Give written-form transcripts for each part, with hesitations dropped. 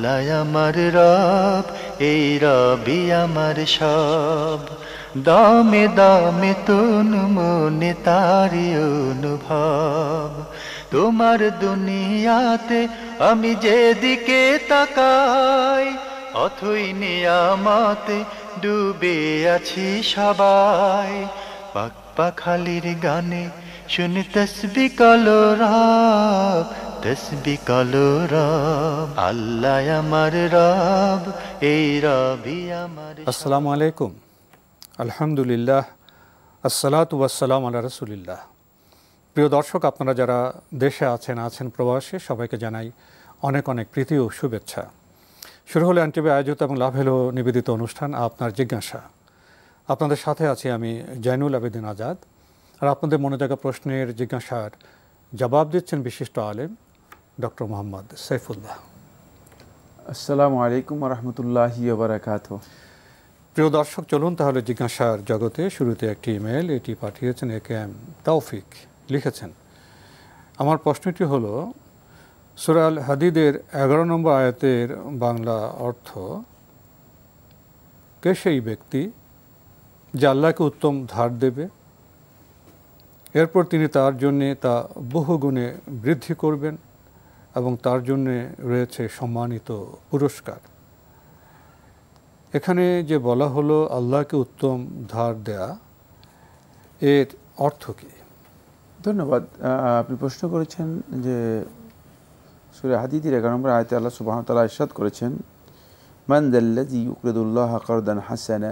আল্লাহ আমার রব, এই রবি আমার সব। দামে দামে তন মনে তারি অনুভব। তোমার দুনিয়াতে আমি যেদিকে তাকাই, অথই নিয়ামতে ডুবে আছি সবাই। পাক পাখালির গানে শুনি তসবি কলো রব, তসবি কলো রব। আল্লাহ আমার রব, এই রবি আমার। আসসালামু আলাইকুম, আলহামদুলিল্লাহ, আসসালাতু ওয়াসসালামু আলা রাসূলিল্লাহ। প্রিয় দর্শক, আপনারা যারা দেশে আছেন প্রবাসে, সবাইকে জানাই অনেক অনেক প্রীতি ও শুভেচ্ছা। শুরু হলো এনটিভি আয়োজিত এবং লাভ হলো নিবেদিত অনুষ্ঠান আপনার জিজ্ঞাসা। আপনাদের সাথে আছি আমি জয়নুল আবেদিন আজাদ। আর আপনাদের মনে থাকা প্রশ্নের জিজ্ঞাসার জবাব দিচ্ছেন বিশিষ্ট আলেম ডক্টর মোহাম্মদ সাইফুল্লাহ। আসসালামু আলাইকুম ওয়া রাহমাতুল্লাহি ওয়া বারাকাতুহু। প্রিয় দর্শক, চলুন তাহলে জিজ্ঞাসার জগতে। শুরুতে একটি ইমেল, এটি পাঠিয়েছেন একেএম তৌফিক। লিখেছেন, আমার প্রশ্নটি হলো, সূরা আল হাদিদের 11 নম্বর আয়াতের বাংলা অর্থ, কে সেই ব্যক্তি যে আল্লাহকে উত্তম ধার দেবে, এরপর তিনি তার জন্যে তা বহুগুণে বৃদ্ধি করবেন এবং তার জন্যে রয়েছে সম্মানিত পুরস্কার। এখানে যে বলা হলো আল্লাহকে উত্তম ধার দেয়া, এর অর্থ কী? ধন্যবাদ। আপনি প্রশ্ন করেছেন যে সূরা হাদিদের 11 নম্বর আয়াতে আল্লাহ সুবহানাহু ওয়া তাআলা ইরশাদ করেছেন, মান যাল্লাযী ইউকরিদুল্লাহা কারদান হাসানা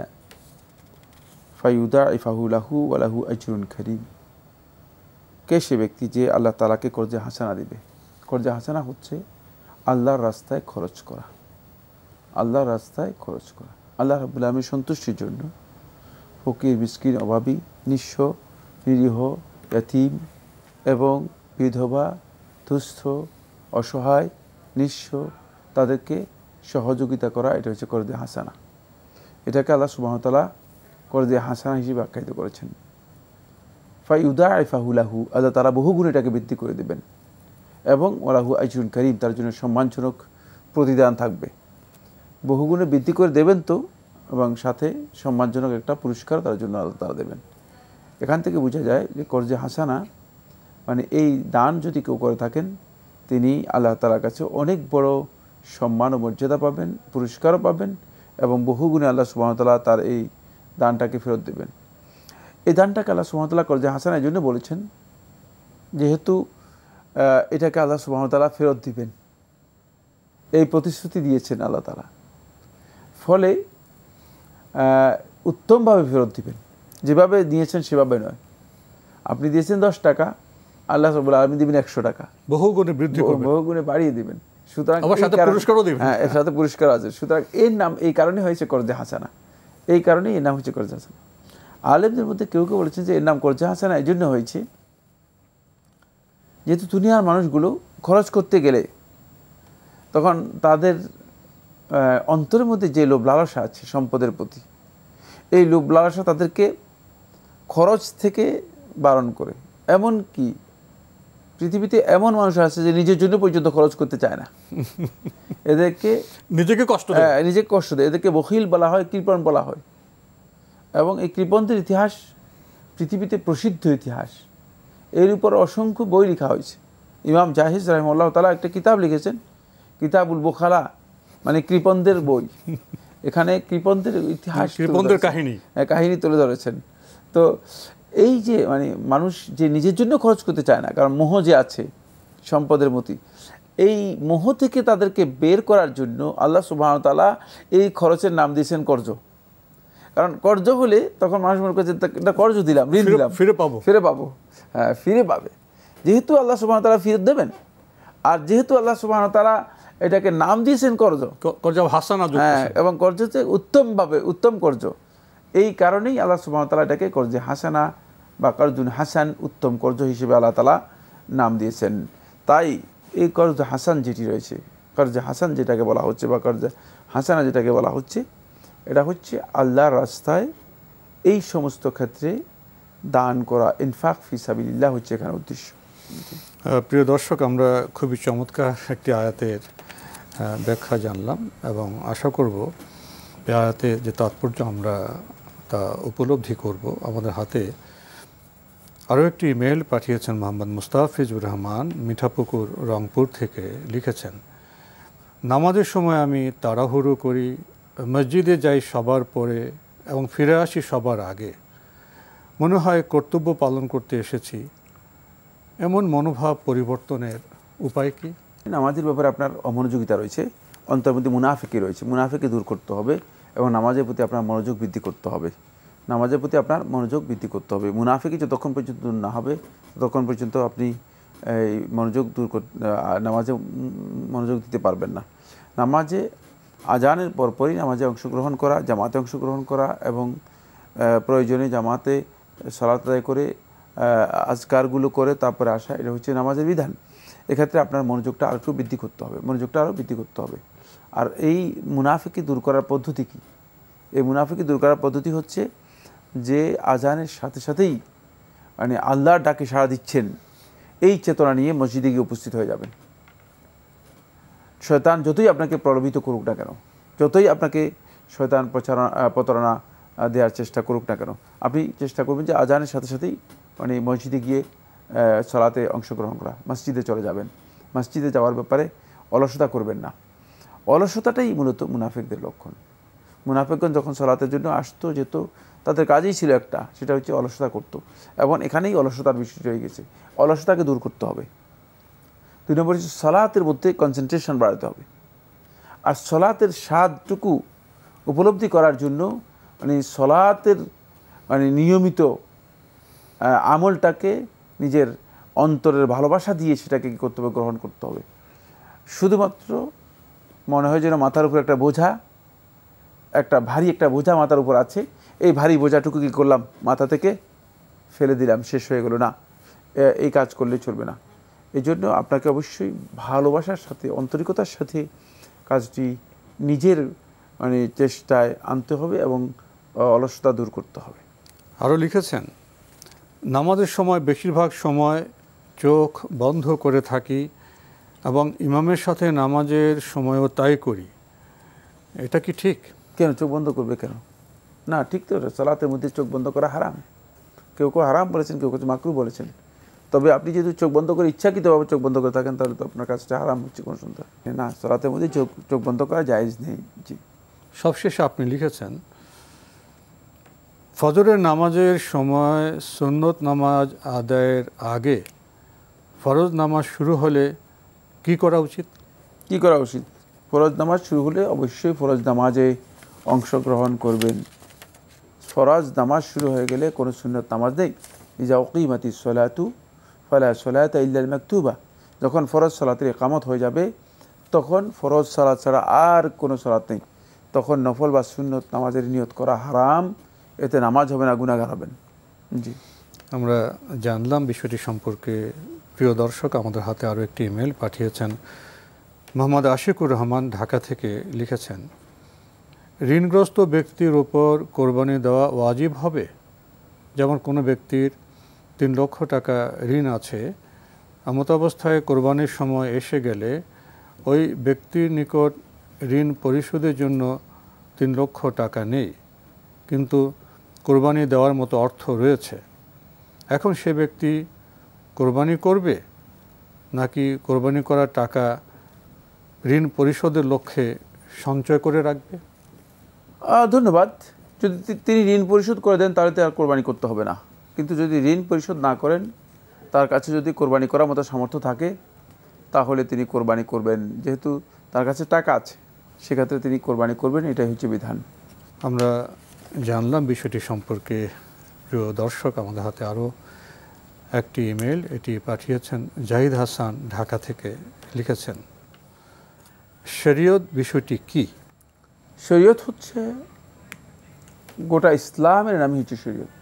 ফায়ুদাইফাহু লাহু ওয়া লাহু আজরুন কারীম। কে সে ব্যক্তি যে আল্লাহ তাআলাকে কর্জে হাসানা দিবে? কর্জে হাসানা হচ্ছে আল্লাহর রাস্তায় খরচ করা, আল্লাহর রাস্তায় খরচ করা, আল্লাহ রাব্বুল আলামিনের সন্তুষ্টির জন্য ফকির, মিসকিন, অভাবী, নিঃস্ব, নিরীহ, ইয়াতীম এবং বিধবা, দুস্থ, অসহায়, নিঃস্ব, তাদেরকে সহযোগিতা করা, এটা হচ্ছে কর্জে হাসানা। এটাকে আল্লাহ সুবহানাহু ওয়া তাআলা কর্জে হাসানা হিসেবে আখ্যায়িত করেছেন। ফায়ুদাইফাহু লাহু, আল্লাহ তাআলা বহুগুণ এটাকে বৃদ্ধি করে দেবেন এবং ওয়ালাহু আজরুন কারীম, তার জন্য সম্মানজনক প্রতিদান থাকবে। বহুগুণে বৃদ্ধি করে দেবেন তো, এবং সাথে সম্মানজনক একটা পুরস্কার তার জন্য আল্লাহ তাআলা দেবেন। এখান থেকে বোঝা যায় যে কর্জে হাসানা মানে এই দান যদি কেউ করে থাকেন, তিনি আল্লাহ তাআলার কাছে অনেক বড় সম্মান ও মর্যাদা পাবেন, পুরস্কারও পাবেন এবং বহুগুণে আল্লাহ সুবহানাহু ওয়া তাআলা তার এই দানটাকে ফেরত দেবেন। এই দানটাকে আল্লাহ সুবহানাহু ওয়া তাআলা কর্জে হাসানা এই জন্য বলেছেন, যেহেতু এটাকে আল্লাহ সুবহানাহু ওয়া তাআলা ফেরত দিবেন, এই প্রতিশ্রুতি দিয়েছেন আল্লাহ তাআলা। ফলে উত্তমভাবে ফেরত দিবেন, যেভাবে দিয়েছেন সেভাবে নয়। আপনি দিয়েছেন 10 টাকা, আল্লাহ রাব্বুল আলামিন দিবেন 100 টাকা, বহুগুণে বৃদ্ধি করবেন, বহুগুণে বাড়িয়ে দিবেন। সুতরাং আবার সাথে পুরস্কারও দিবেন। হ্যাঁ, এর সাথে পুরস্কার আছে। সুতরাং এর নাম এই কারণে হয়েছে কর্জে হাসানা, এই কারণেই এর নাম হচ্ছে কর্জে হাসানা। আলেমদের মধ্যে কেউ কেউ বলেছেন যে এর নাম কর্জে হাসানা এই জন্য হয়েছে, যেহেতু দুনিয়ার মানুষগুলো খরচ করতে গেলে তখন তাদের অন্তরের মধ্যে যে লোভ লালসা আছে সম্পদের প্রতি, এই লোভ লালসা তাদেরকে খরচ থেকে বারণ করে। এমন কি পৃথিবীতে এমন মানুষ আছে যে নিজের জন্য পর্যন্ত খরচ করতে চায় না, এদেরকে নিজেকে কষ্ট দেয়, এদেরকে বখিল বলা হয়, কৃপণ বলা হয়। এবং এই কৃপণদের ইতিহাস পৃথিবীতে প্রসিদ্ধ ইতিহাস, এর উপর অসংখ্য বই লেখা হয়েছে। ইমাম জাহিজ রাহিমাহুল্লাহ তাআলা একটা কিতাব লিখেছেন, কিতাবুল বুখালা, মানে কৃপণদের বই। এখানে কৃপণদের ইতিহাস, কৃপণদের কাহিনী তুলে ধরেছেন। তো এই যে মানে মানুষ যে নিজের জন্য খরচ করতে চায় না, কারণ মোহ যে আছে সম্পদের প্রতি, এই মোহ থেকে তাদেরকে বের করার জন্য আল্লাহ সুবহানাহু ওয়া তাআলা এই খরচের নাম দিয়েছেন কর্জ। কারণ কর্জ হলে তখন মানুষ মনে করছে এটা কর্জ দিলাম, ঋণ দিলাম, ফিরে পাবো। হ্যাঁ, ফিরে পাবে। যেহেতু আল্লাহ সুবহানাহু ওয়া তাআলা ফিরে দেবেন, আর যেহেতু আল্লাহ সুবহানাহু ওয়া তাআলা এটাকে নাম দিয়েছেন কর্জ হাসানা, হ্যাঁ, এবং কর্জ হচ্ছে উত্তম কর্জ, এই কারণেই আল্লাহ সুবহানাহু ওয়া তাআলা এটাকে কর্জে হাসানা বা কর্জুন হাসান, উত্তম কর্জ হিসেবে আল্লাহ তাআলা নাম দিয়েছেন। তাই এই কর্জ হাসান যেটি রয়েছে, কর্জে হাসান যেটাকে বলা হচ্ছে বা কর্জে হাসানা যেটাকে বলা হচ্ছে, এটা হচ্ছে আল্লাহর রাস্তায় এই সমস্ত ক্ষেত্রে দান করা, ইনফাক ফি সাবিলিল্লাহ হচ্ছে এখানে উদ্দেশ্য। প্রিয় দর্শক, আমরা খুবই চমৎকার একটি আয়াতের ব্যাখ্যা জানলাম এবং আশা করব এই আয়াতে যে তাৎপর্য আমরা তা উপলব্ধি করব। আমাদের হাতে আরও একটি ইমেল পাঠিয়েছেন মোহাম্মদ মুস্তাফিজুর রহমান, মিঠাপুকুর, রংপুর থেকে লিখেছেন, নামাজের সময় আমি তাড়াহুড়ো করি, মসজিদে যাই সবার পরে এবং ফিরে আসি সবার আগে। মনে হয় কর্তব্য পালন করতে এসেছি। এমন মনোভাব পরিবর্তনের উপায় কি? নামাজের ব্যাপারে আপনার অমনোযোগিতা রয়েছে, অন্তরের মধ্যে মুনাফিকি রয়েছে, মুনাফিকি দূর করতে হবে এবং নামাজের প্রতি আপনার মনোযোগ বৃদ্ধি করতে হবে। নামাজের প্রতি আপনার মনোযোগ বৃদ্ধি করতে হবে। মুনাফিকি যতক্ষণ পর্যন্ত দূর না হবে ততক্ষণ পর্যন্ত আপনি এই মনোযোগ নামাজে মনোযোগ দিতে পারবেন না। নামাজে আজানের পরপরই নামাজে অংশগ্রহণ করা, জামাতে অংশগ্রহণ করা এবং প্রয়োজনে জামাতে সালাত আদায় করে আজকারগুলো করে তারপরে আসা, এটা হচ্ছে নামাজের বিধান। এক্ষেত্রে আপনার মনোযোগটা আরেকটু বৃদ্ধি করতে হবে, আরও বৃদ্ধি করতে হবে। আর এই মুনাফিকি দূর করার পদ্ধতি কী? এই মুনাফিকি দূর করার পদ্ধতি হচ্ছে যে আজানের সাথে সাথেই মানে আল্লাহর ডাকে সাড়া দিচ্ছেন, এই চেতনা নিয়ে মসজিদে গিয়ে উপস্থিত হয়ে যাবেন। শয়তান যতই আপনাকে প্রলোভিত করুক না কেন, যতই আপনাকে শয়তান প্রতারণা দেওয়ার চেষ্টা করুক না কেন, আপনি চেষ্টা করবেন যে আজানের সাথে সাথেই মানে মসজিদে গিয়ে সালাতে অংশগ্রহণ করা, মসজিদে চলে যাবেন। মসজিদে যাওয়ার ব্যাপারে অলসতা করবেন না। অলসতাটাই মূলত মুনাফিকদের লক্ষণ। মুনাফিকগণ যখন সালাতের জন্য আসতো যেত, তাদের কাজই ছিল একটা, সেটা হচ্ছে অলসতা করতো। এবং এখানেই অলসতার বিষয় রয়ে গেছে। অলসতাকে দূর করতে হবে। 2 নম্বর হচ্ছে সালাতের মধ্যে কনসেন্ট্রেশন বাড়াতে হবে। আর সালাতের স্বাদটুকু উপলব্ধি করার জন্য মানে সালাতের মানে নিয়মিত আমলটাকে নিজের অন্তরের ভালোবাসা দিয়ে সেটাকে কী করতে হবে? গ্রহণ করতে হবে। শুধুমাত্র মনে হয় যেন মাথার উপর একটা বোঝা, ভারী একটা বোঝা মাথার উপর আছে, এই ভারী বোঝাটুকু কী করলাম? মাথা থেকে ফেলে দিলাম, শেষ হয়ে গেল। না, এই কাজ করলে চলবে না। এই জন্য আপনাকে অবশ্যই ভালোবাসার সাথে, আন্তরিকতার সাথে কাজটি নিজের মানে চেষ্টায় আনতে হবে এবং অলসতা দূর করতে হবে। আরও লিখেছেন, নামাজের সময় বেশিরভাগ সময় চোখ বন্ধ করে থাকি এবং ইমামের সাথে নামাজের সময়ও তাই করি। এটা কি ঠিক? কেন চোখ বন্ধ করবে কেন? না, ঠিক তো। সালাতের মধ্যে চোখ বন্ধ করা হারাম। কেউ হারাম বলেছেন, কেউ মাকরুহ বলেছেন। তবে আপনি যদি চোখ বন্ধ করে ইচ্ছাকৃতভাবে চোখ বন্ধ করে থাকেন, তাহলে তো আপনার কাজটা হারাম হচ্ছে কোনো সন্দেহ না। সালাতের মধ্যে চোখ বন্ধ করা জায়েজ নেই। জি। সবশেষে আপনি লিখেছেন, ফজরের নামাজের সময় সুন্নত নামাজ আদায়ের আগে ফরজ নামাজ শুরু হলে কি করা উচিত? কি করা উচিত? ফরজ নামাজ শুরু হলে অবশ্যই ফরজ নামাজে অংশগ্রহণ করবেন। ফরজ নামাজ শুরু হয়ে গেলে কোনো সুন্নত নামাজ নেই। ইজা উকিমাতিস সলাতু ফালা সলাতা ইল্লাল মাকতুবা। যখন ফরজ সালাতের ইকামত হয়ে যাবে, তখন ফরজ সালাত ছাড়া আর কোনো সালাত নেই। তখন নফল বা সুন্নত নামাজের নিয়ত করা হারাম। এতে নামাজ হবে না, গুনাহগার হবেন। জি, আমরা জানলাম বিষয়টি সম্পর্কে। প্রিয় দর্শক, আমাদের হাতে আরও একটি ইমেল পাঠিয়েছেন মোহাম্মদ আশিকুর রহমান, ঢাকা থেকে লিখেছেন, ঋণগ্রস্ত ব্যক্তির ওপর কোরবানি দেওয়া ওয়াজিব হবে? যেমন কোনো ব্যক্তির 3 লক্ষ টাকা ঋণ আছে, এমত অবস্থায় কোরবানির সময় এসে গেলে ওই ব্যক্তির নিকট ঋণ পরিশোধের জন্য 3 লক্ষ টাকা নেই, কিন্তু কোরবানি দেওয়ার মতো অর্থ রয়েছে। এখন সে ব্যক্তি কোরবানি করবে নাকি কোরবানি করার টাকা ঋণ পরিশোধের লক্ষ্যে সঞ্চয় করে রাখবে? ধন্যবাদ। যদি তিনি ঋণ পরিশোধ করে দেন তাহলে তো আর কোরবানি করতে হবে না। কিন্তু যদি ঋণ পরিশোধ না করেন, তার কাছে যদি কোরবানি করার মতো সামর্থ্য থাকে, তাহলে তিনি কোরবানি করবেন। যেহেতু তার কাছে টাকা আছে, সেক্ষেত্রে তিনি কোরবানি করবেন। এটাই হচ্ছে বিধান। আমরা জানলাম বিষয়টি সম্পর্কে। প্রিয় দর্শক, আমাদের হাতে আরও একটি ইমেল, এটি পাঠিয়েছেন জাহিদ হাসান, ঢাকা থেকে লিখেছেন, শরীয়ত বিষয়টি কি? শরীয়ত হচ্ছে গোটা ইসলামের নামই হচ্ছে শরীয়ত।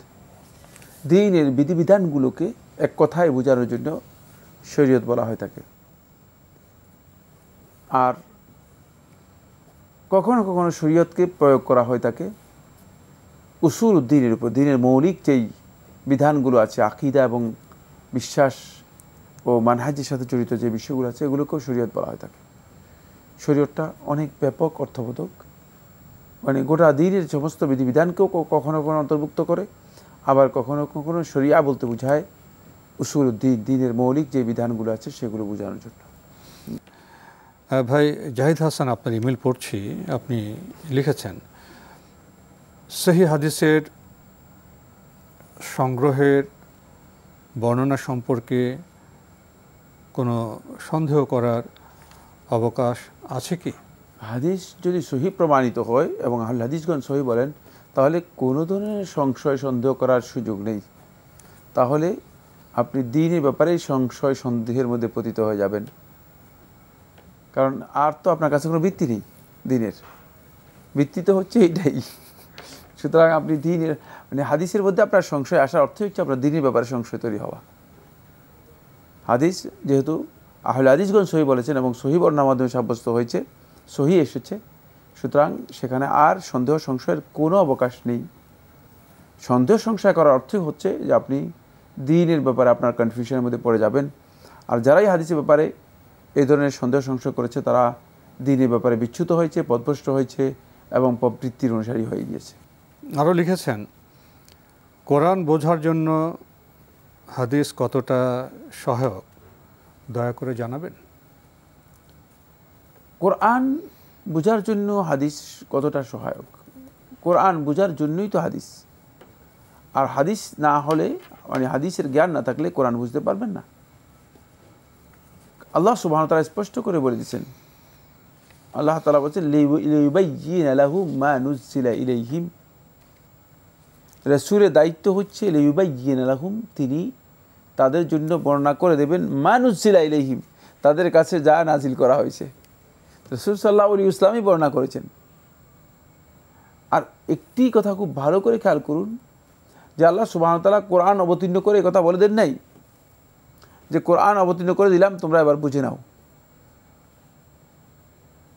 দ্বীনের বিধিবিধানগুলোকে এক কথায় বোঝানোর জন্য শরীয়ত বলা হয়ে থাকে। আর কখনো কখনো শরীয়তকে প্রয়োগ করা হয়ে থাকে উসুল উদ্দিনের উপর। দ্বীনের মৌলিক যেই বিধানগুলো আছে, আকীদা এবং বিশ্বাস ও মানহাজের সাথে জড়িত যে বিষয়গুলো আছে, এগুলোকেও শরীয়ত বলা হয়ে থাকে। শরীয়তটা অনেক ব্যাপক অর্থবোধক, মানে গোটা দিনের সমস্ত বিধিবিধানকেও কখনো কখনো অন্তর্ভুক্ত করে, আবার কখনো কখনো শরিয়া বলতে বোঝায় উসুল দ্বীন, দ্বীনের মৌলিক যে বিধানগুলো আছে সেগুলো বোঝানোর জন্য। ভাই জাহিদ হাসান, আপনার ইমেল পড়ছি, আপনি লিখেছেন সহি হাদিসের সংগ্রহের বর্ণনা সম্পর্কে কোনো সন্দেহ করার অবকাশ আছে কি? হাদিস যদি সহি প্রমাণিত হয় এবং আহলে হাদিসগণ সহি বলেন, তাহলে কোনো ধরনের সংশয় সন্দেহ করার সুযোগ নেই। তাহলে আপনি দ্বীনের ব্যাপারে সংশয় সন্দেহের মধ্যে পতিত হয়ে যাবেন, কারণ আর তো আপনার কাছে কোনো ভিত্তি নেই। দ্বীনের ভিত্তি তো হচ্ছে এইটাই। সুতরাং আপনি দ্বীনের মানে হাদিসের মধ্যে আপনার সংশয় আসার অর্থ হচ্ছে আপনার দ্বীনের ব্যাপারে সংশয় তৈরি হওয়া। হাদিস যেহেতু আহলে হাদিসগণ সহি বলেছেন এবং সহি বর্ণনার মাধ্যমে সাব্যস্ত হয়েছে, সহি এসেছে, সুতরাং সেখানে আর সন্দেহ সংশয়ের কোনো অবকাশ নেই। সন্দেহ সংশয় করার অর্থই হচ্ছে যে আপনি দ্বীনের ব্যাপারে আপনার কনফিউশনের মধ্যে পড়ে যাবেন। আর যারাই হাদিসের ব্যাপারে এই ধরনের সন্দেহ সংশয় করেছে তারা দ্বীনের ব্যাপারে বিচ্যুত হয়েছে, পথভ্রষ্ট হয়েছে এবং প্রবৃত্তির অনুসারী হয়ে গিয়েছে। আরও লিখেছেন কোরআন বোঝার জন্য হাদিস কতটা সহায়ক দয়া করে জানাবেন। কোরআন বোঝার জন্য হাদিস কতটা সহায়ক? কোরআন বোঝার জন্যই তো হাদিস। আর হাদিস না হলে, মানে হাদিসের জ্ঞান না থাকলে কোরআন বুঝতে পারবেন না। আল্লাহ সুবহানাহু ওয়া তাআলা স্পষ্ট করে বলে দিয়েছেন, আল্লাহ তাআলা বলছেন লিইউবাইয়িনা লাহুম মা নুযিলা ইলাইহিম। রাসূলের দায়িত্ব হচ্ছে লিইউবাইয়িনা লাহুম, তিনি তাদের জন্য বর্ণনা করে দেবেন মা নুযিলা ইলাইহিম, তাদের কাছে যা নাজিল করা হয়েছে। রাসূল সাল্লাল্লাহু আলাইহি ওয়াসাল্লামই বর্ণনা করেছেন। আর একটি কথা খুব ভালো করে খেয়াল করুন যে আল্লাহ সুবহানাহু ওয়া তাআলা কোরআন অবতীর্ণ করে কথা বলে দেন নাই যে কোরআন অবতীর্ণ করে দিলাম তোমরা এবার বুঝে নাও।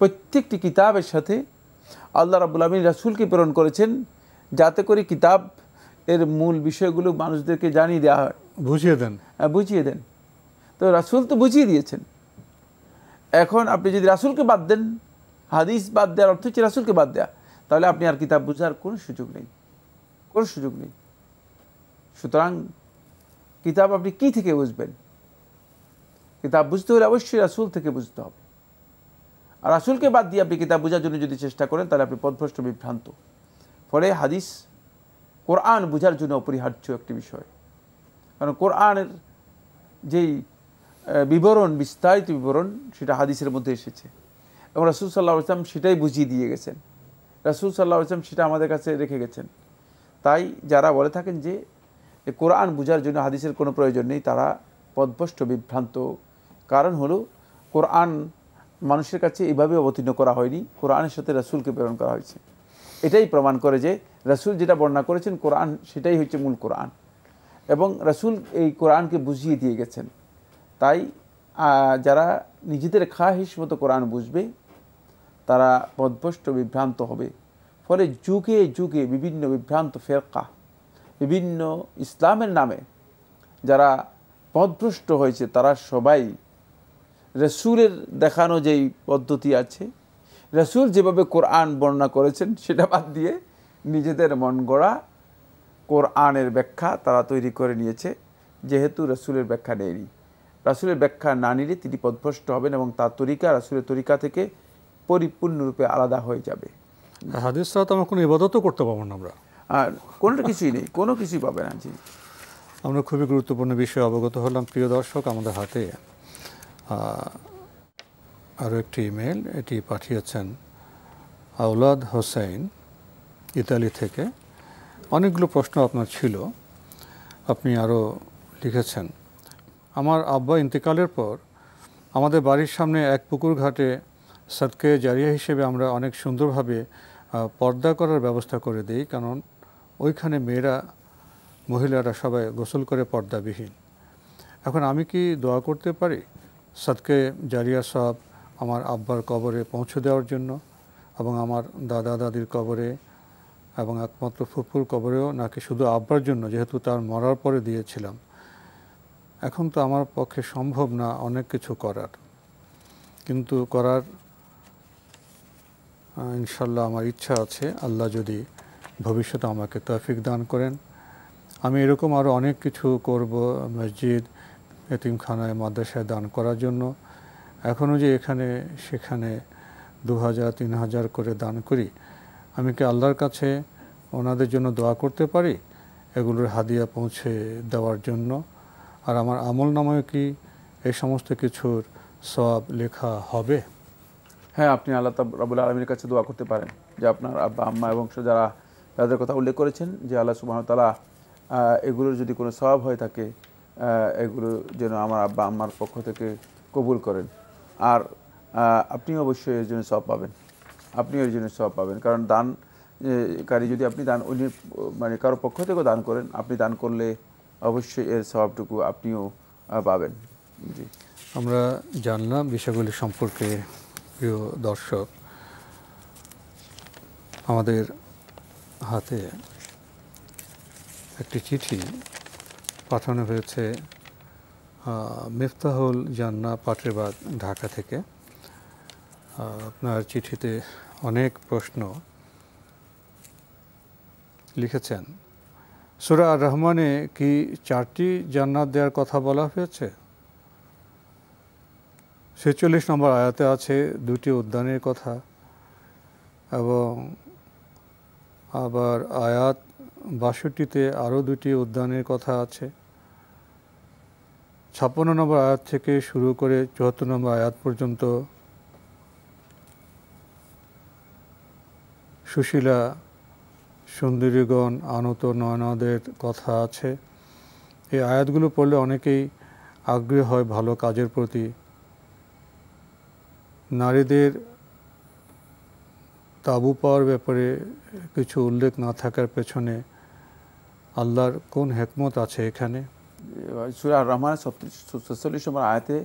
প্রত্যেকটি কিতাবের সাথে আল্লাহ রাব্বুল আলামিন রাসূলকে প্রেরণ করেছেন যাতে করে কিতাব এর মূল বিষয়গুলো মানুষদেরকে জানিয়ে দেওয়া হয়, বুঝিয়ে দেন। বুঝিয়ে দেন। তো রাসূল তো বুঝিয়ে দিয়েছেন। এখন আপনি যদি রাসূলকে বাদ দেন, হাদিস বাদ দেওয়ার অর্থ হচ্ছে রাসূলকে বাদ দেওয়া, তাহলে আপনি আর কিতাব বোঝার কোনো সুযোগ নেই, কোনো সুযোগ নেই। সুতরাং কিতাব আপনি কি থেকে বুঝবেন? কিতাব বুঝতে হলে অবশ্যই রাসূল থেকে বুঝতে হবে। আর রাসূলকে বাদ দিয়ে আপনি কিতাব বোঝার জন্য যদি চেষ্টা করেন তাহলে আপনি পথভ্রষ্ট, বিভ্রান্ত। ফলে হাদিস কোরআন বোঝার জন্য অপরিহার্য একটি বিষয়, কারণ কোরআনের যেই বিবরণ, বিস্তারিত বিবরণ, সেটা হাদিসের মধ্যে এসেছে এবং রাসূল সাল্লাল্লাহু আলাইহি ওয়াসাল্লাম সেটাই বুঝিয়ে দিয়ে গেছেন। রাসূল সাল্লাল্লাহু আলাইহি ওয়াসাল্লাম সেটা আমাদের কাছে রেখে গেছেন। তাই যারা বলে থাকেন যে কোরআন বোঝার জন্য হাদিসের কোনো প্রয়োজন নেই, তারা পথভ্রষ্ট, বিভ্রান্ত। কারণ হলো কোরআন মানুষের কাছে এভাবে অবতীর্ণ করা হয়নি, কোরআনের সাথে রাসূলকে প্রেরণ করা হয়েছে। এটাই প্রমাণ করে যে রাসূল যেটা বর্ণনা করেছেন কোরআন সেটাই হচ্ছে মূল কোরআন এবং রাসূল এই কোরআনকে বুঝিয়ে দিয়ে গেছেন। তাই যারা নিজেদের খাহিশ মতো কোরআন বুঝবে তারা পথভ্রষ্ট, বিভ্রান্ত হবে। ফলে যুগে যুগে বিভিন্ন বিভ্রান্ত ফেরকা, বিভিন্ন ইসলামের নামে যারা পথভ্রষ্ট হয়েছে তারা সবাই রাসূলের দেখানো যেই পদ্ধতি আছে, রাসূল যেভাবে কোরআন বর্ণনা করেছেন সেটা বাদ দিয়ে নিজেদের মন গড়া কোরআনের ব্যাখ্যা তারা তৈরি করে নিয়েছে। যেহেতু রাসূলের ব্যাখ্যা নেয়নি, রাসূলের ব্যাখ্যা না নিলে তিনি পথভ্রষ্ট হবেন এবং তার তরিকা রাসূলের তরিকা থেকে পরিপূর্ণরূপে আলাদা হয়ে যাবে। হাদিস ছাড়া তো আমরা কোনো ইবাদতও করতে পারবো না, আমরা আর কোনোটা কিছুই নেই, কোনো কিছুই পাবে না। জি, আমরা খুবই গুরুত্বপূর্ণ বিষয়ে অবগত হলাম। প্রিয় দর্শক, আমাদের হাতে আরও একটি ইমেল, এটি পাঠিয়েছেন আওলাদ হোসেন ইতালি থেকে। অনেকগুলো প্রশ্ন আপনার ছিল, আপনি আরও লিখেছেন। আমার আব্বা ইন্তেকালের পর আমাদের বাড়ির সামনে এক পুকুর ঘাটে সদকে জারিয়া হিসেবে আমরা অনেক সুন্দরভাবে পর্দা করার ব্যবস্থা করে দিই, কারণ ওইখানে মহিলারা সবাই গোসল করে পর্দাবিহীন। এখন আমি কি দোয়া করতে পারি সদকে জারিয়া সব আমার আব্বার কবরে পৌঁছে দেওয়ার জন্য এবং আমার দাদা দাদির কবরে এবং একমাত্র ফুফুর কবরেও, নাকি শুধু আব্বার জন্য, যেহেতু তার মরার পরে দিয়েছিলাম? এখন তো আমার পক্ষে সম্ভব না অনেক কিছু করার, কিন্তু করার ইনশাল্লাহ আমার ইচ্ছা আছে, আল্লাহ যদি ভবিষ্যতে আমাকে তৌফিক দান করেন, আমি এরকম আরও অনেক কিছু করব, মসজিদ, এতিমখানায়, মাদ্রাসায় দান করার জন্য। এখনও যে এখানে সেখানে 2000 3000 করে দান করি, আমি কি আল্লাহর কাছে ওনাদের জন্য দোয়া করতে পারি এগুলোর হাদিয়া পৌঁছে দেওয়ার জন্য? আর আমার আমল নামায় কি এই সমস্ত কিছুর সওয়াব লেখা হবে? হ্যাঁ, আপনি আল্লাহ রাব্বুল আলামিনের কাছে দোয়া করতে পারেন যে আপনার আব্বা আম্মা এবং যারা তাদের কথা উল্লেখ করেছেন, যে আল্লাহ সুবহানাহু ওয়া তাআলা এগুলোর যদি কোনো সওয়াব হয়ে থাকে, এগুলো যেন আমার আব্বা আম্মার পক্ষ থেকে কবুল করেন। আর আপনি অবশ্যই এর জন্য সওয়াব পাবেন, আপনিও এর জন্য সওয়াব পাবেন। কারণ দান কারী যদি আপনি দান উনি মানে কারো পক্ষ থেকেও দান করেন, আপনি দান করলে অবশ্যই এর সওয়াবটুকু আপনিও পাবেন। জি, আমরা জানলাম বিষয়গুলি সম্পর্কে। প্রিয় দর্শক, আমাদের হাতে একটি চিঠি পাঠানো হয়েছে মিফতাহুল জান্নাহ পাটরিবাদ, ঢাকা থেকে। আপনার চিঠিতে অনেক প্রশ্ন লিখেছেন। সূরা আর রহমানে কি 4টি জান্নাত দেওয়ার কথা বলা হয়েছে? 46 নম্বর আয়াতে আছে 2টি উদ্যানের কথা, এবং আবার আয়াত 62তে আরও 2টি উদ্যানের কথা আছে। 56 নম্বর আয়াত থেকে শুরু করে 74 নম্বর আয়াত পর্যন্ত সুশীলা সুন্দরীগণ আনত নয়নাদের কথা আছে। এই আয়াতগুলো পড়লে অনেকেই আগ্রহী হয় ভালো কাজের প্রতি। নারীদের তাবু পাওয়ার ব্যাপারে কিছু উল্লেখ না থাকার পেছনে আল্লাহর কোন হিকমত আছে এখানে? সূরা আর রহমানের 46 নম্বর আয়াতে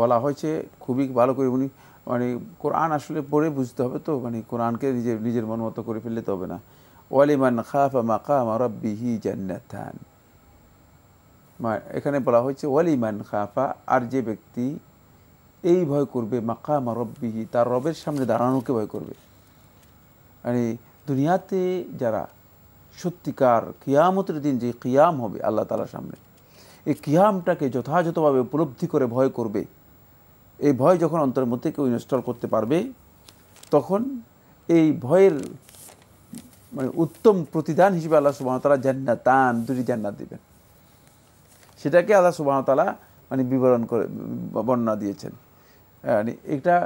বলা হয়েছে, খুবই ভালো করে উনি মানে কোরআন আসলে পড়ে বুঝতে হবে, তো মানে কোরআনকে নিজের মন মতো করে ফেললে তো হবে না। ওয়ালিমান খাফা মাকামা রাব্বিহি জান্নাতান, এখানে বলা হয়েছে ওয়ালিমান খাফা, আর যে ব্যক্তি এই ভয় করবে মাকামা রাব্বিহি, তার রবের সামনে দাঁড়ানোকে ভয় করবে। মানে দুনিয়াতে যারা সত্যিকার কিয়ামতের দিন যে কিয়াম হবে আল্লাহ তাআলার সামনে, এই কিয়ামটাকে যথাযথভাবে উপলব্ধি করে ভয় করবে, এই ভয় যখন অন্তরের মধ্যে কেউ ইনস্টল করতে পারবে, তখন এই ভয়ের মানে উত্তম প্রতিদান হিসেবে আল্লাহ সুবহানাহু ওয়া তাআলা জান্নাতান, 2টি জান্নাত দিবেন। সেটাকে আল্লাহ সুবহানাহু ওয়া তাআলা মানে বিবরণ করে বর্ণনা দিয়েছেন। মানে এটা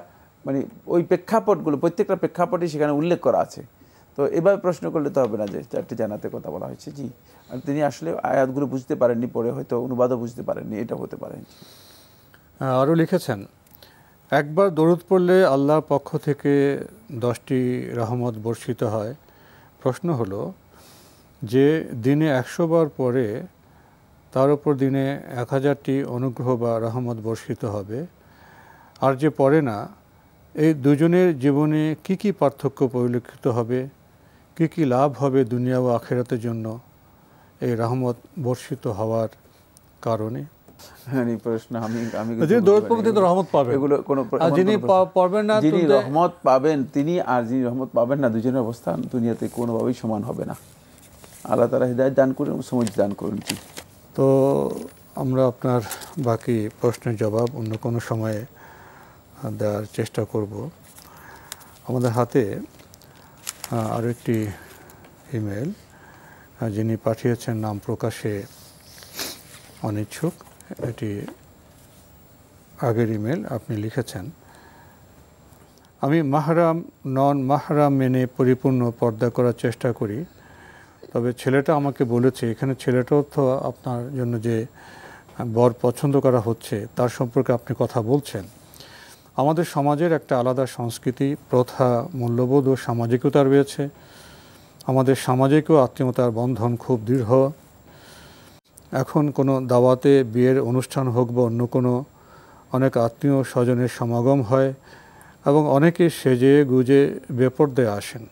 মানে ওই প্রেক্ষাপটগুলো, প্রত্যেকটা প্রেক্ষাপটই সেখানে উল্লেখ করা আছে। তো এভাবে প্রশ্ন করলে তো হবে না যে 4টি জান্নাতের কথা বলা হয়েছে। জি, আর তিনি আসলে আয়াতগুলো বুঝতে পারেননি, পড়ে হয়তো অনুবাদও বুঝতে পারেননি, এটা হতে পারে। আরও লিখেছেন, একবার দরুদ পড়লে আল্লাহর পক্ষ থেকে 10টি রহমত বর্ষিত হয়। প্রশ্ন হলো যে দিনে 100 বার পরে তার উপর দিনে 1000টি অনুগ্রহ বা রহমত বর্ষিত হবে, আর যে পড়ে না, এই দুজনের জীবনে কি কি পার্থক্য পরিলক্ষিত হবে, কি কি লাভ হবে দুনিয়া ও আখিরাতের জন্য এই রহমত বর্ষিত হওয়ার কারণে? প্রশ্ন আমি যিনি দরুদ পড়বেন তিনি রহমত পাবেন, এগুলো কোনো যিনি পড়বেন না, যিনি রহমত পাবেন তিনি আর যিনি রহমত পাবেন না, দুজনের অবস্থান দুনিয়াতে কোনোভাবেই সমান হবে না। আল্লাহ তাআলা হিদায়াত দান করুন, সমঝ দান করুন। তো আমরা আপনার বাকি প্রশ্নের জবাব অন্য কোনো সময়ে দেওয়ার চেষ্টা করব। আমাদের হাতে আরও একটি ইমেল, যিনি পাঠিয়েছেন নাম প্রকাশে অনিচ্ছুক, এটি আগের ইমেল। আপনি লিখেছেন, আমি মাহরাম নন মাহরাম মেনে পরিপূর্ণ পর্দা করার চেষ্টা করি, তবে ছেলেটা আমাকে বলেছে, এখানে ছেলেটাও তো আপনার জন্য যে বর পছন্দ করা হচ্ছে তার সম্পর্কে আপনি কথা বলছেন। আমাদের সমাজের একটা আলাদা সংস্কৃতি, প্রথা, মূল্যবোধ ও সামাজিকতা রয়েছে। আমাদের সামাজিকও আত্মীয়তার বন্ধন খুব দৃঢ়। এখন কোনো দাওয়াতে, বিয়ের অনুষ্ঠান হোক বা অন্য কোনো, অনেক আত্মীয় স্বজনের সমাগম হয় এবং অনেকে সেজে গুজে বেপরদায় আসেন।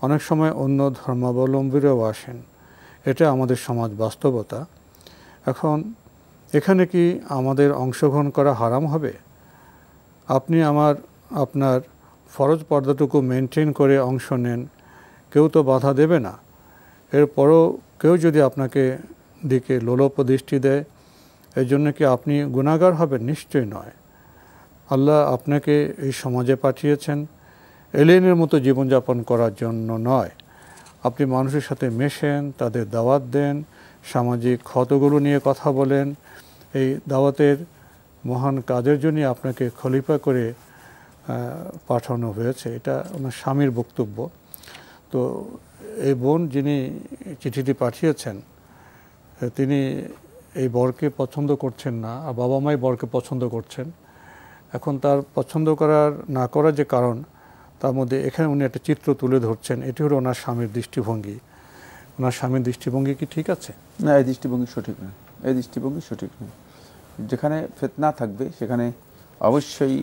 অনেক সময় অন্য ধর্মাবলম্বীরাও আসেন। এটা আমাদের সমাজ বাস্তবতা। এখন এখানে কি আমাদের অংশগ্রহণ করা হারাম হবে? আপনি আপনার ফরজ পর্দাটুকু মেনটেন করে অংশ নেন, কেউ তো বাধা দেবে না। এরপরও কেউ যদি আপনাকে দিকে লোলপ দৃষ্টি দেয়, এর জন্য কি আপনি গুনাহগার হবেন? নিশ্চয়ই নয়। আল্লাহ আপনাকে এই সমাজে পাঠিয়েছেন এলিয়েনের মতো জীবনযাপন করার জন্য নয়। আপনি মানুষের সাথে মেশেন, তাদের দাওয়াত দেন, সামাজিক ক্ষতগুলো নিয়ে কথা বলেন। এই দাওয়াতের মহান কাজের জন্যই আপনাকে খলিফা করে পাঠানো হয়েছে। এটা আমার স্বামীর বক্তব্য। তো এই বোন যিনি চিঠিটি পাঠিয়েছেন, তিনি এই বরকে পছন্দ করছেন না, আর বাবা মাই বরকে পছন্দ করছেন। এখন তার পছন্দ করার না করার যে কারণ, তার মধ্যে এখানে উনি একটা চিত্র তুলে ধরছেন। এটি হলো ওনার স্বামীর দৃষ্টিভঙ্গি। ওনার স্বামীর দৃষ্টিভঙ্গি কি ঠিক আছে? না, এই দৃষ্টিভঙ্গি সঠিক নয়। এই দৃষ্টিভঙ্গি সঠিক নয়। যেখানে ফিতনা থাকবে সেখানে অবশ্যই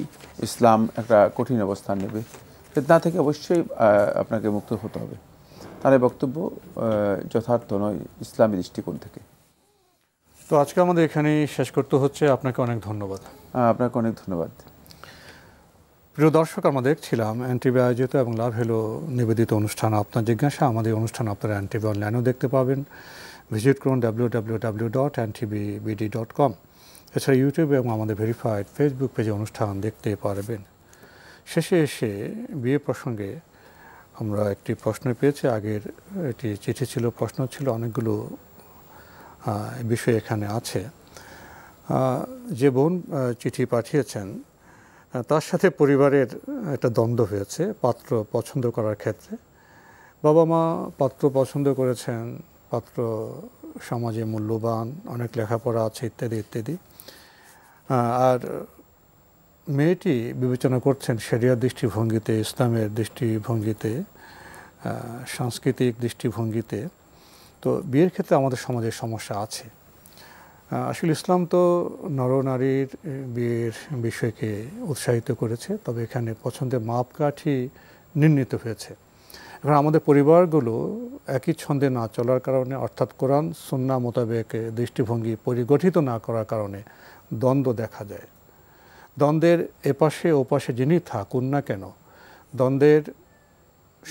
ইসলাম একটা কঠিন অবস্থান নেবে। ফিতনা থেকে অবশ্যই আপনাকে মুক্ত হতে হবে। তার এই বক্তব্য যথার্থ নয় ইসলামী দৃষ্টিকোণ থেকে। তো আজকে আমাদের এখানেই শেষ করতে হচ্ছে। আপনাকে অনেক ধন্যবাদ। আপনাকে অনেক ধন্যবাদ। প্রিয় দর্শক, আমরা দেখছিলাম এনটিভি আয়োজিত এবং লাভ হলো নিবেদিত অনুষ্ঠান আপনার জিজ্ঞাসা। আমাদের অনুষ্ঠান আপনারা এনটিভি অনলাইনেও দেখতে পাবেন। ভিজিট করুন www.ntvbd.com। এছাড়া ইউটিউবে এবং আমাদের ভেরিফাইড ফেসবুক পেজে অনুষ্ঠান দেখতে পারবেন। শেষে এসে বিয়ে প্রসঙ্গে আমরা একটি প্রশ্ন পেয়েছি। আগের একটি চিঠি ছিল, প্রশ্ন ছিল, অনেকগুলো বিষয় এখানে আছে। যে বোন চিঠি পাঠিয়েছেন, তার সাথে পরিবারের একটা দ্বন্দ্ব হয়েছে পাত্র পছন্দ করার ক্ষেত্রে। বাবা মা পাত্র পছন্দ করেছেন, পাত্র সমাজে মূল্যবান, অনেক লেখাপড়া আছে, ইত্যাদি ইত্যাদি। আর মেয়েটি বিবেচনা করছেন শরিয়ার দৃষ্টিভঙ্গিতে, ইসলামের দৃষ্টিভঙ্গিতে, সাংস্কৃতিক দৃষ্টিভঙ্গিতে। তো বিয়ের ক্ষেত্রে আমাদের সমাজের সমস্যা আছে। আসলে ইসলাম তো নরনারীর বিয়ের বিষয়কে উৎসাহিত করেছে, তবে এখানে পছন্দের মাপকাঠি নির্ণীত হয়েছে। এখন আমাদের পরিবারগুলো একই ছন্দে না চলার কারণে, অর্থাৎ কোরআন সুন্নাহ মোতাবেক দৃষ্টিভঙ্গি পরিগঠিত না করার কারণে দ্বন্দ্ব দেখা যায়। দ্বন্দ্বের এপাশে ওপাশে যিনি থাকুন না কেন, দ্বন্দ্বের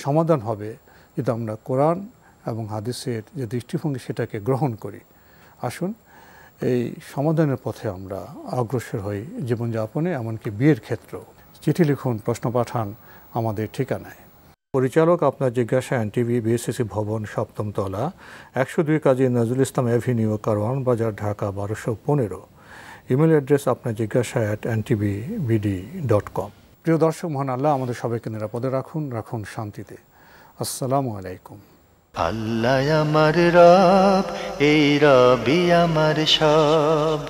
সমাধান হবে যদি আমরা কোরআন এবং হাদিসের যে দৃষ্টিভঙ্গি সেটাকে গ্রহণ করি। আসুন এই সমাধানের পথে আমরা অগ্রসর হই জীবনযাপনে, এমনকি বিয়ের ক্ষেত্রেও। চিঠি লিখুন, প্রশ্ন পাঠান আমাদের ঠিকানায়। পরিচালক আপনার জিজ্ঞাসা, এনটিভি, বিএসসিসি ভবন, 7ম তলা, 102 কাজী নজরুল ইসলাম এভিনিউ, কারওয়ান বাজার, ঢাকা 1215। ইমেল অ্যাড্রেস আপনার জিজ্ঞাসা @ntvbd.com। প্রিয় দর্শক, মহান আল্লাহ আমাদের সবাইকে নিরাপদে রাখুন, রাখুন শান্তিতে। আসসালামু আলাইকুম। আল্লাহ আমার রব, এই রবি আমার সব,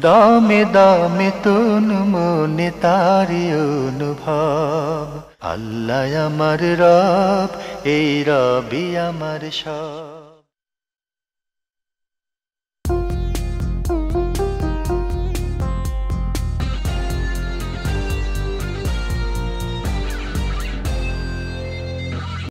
দামে দামে তুন মনে তারি অনুভব। আল্লাহ আমার রব, এই রবি আমার সব।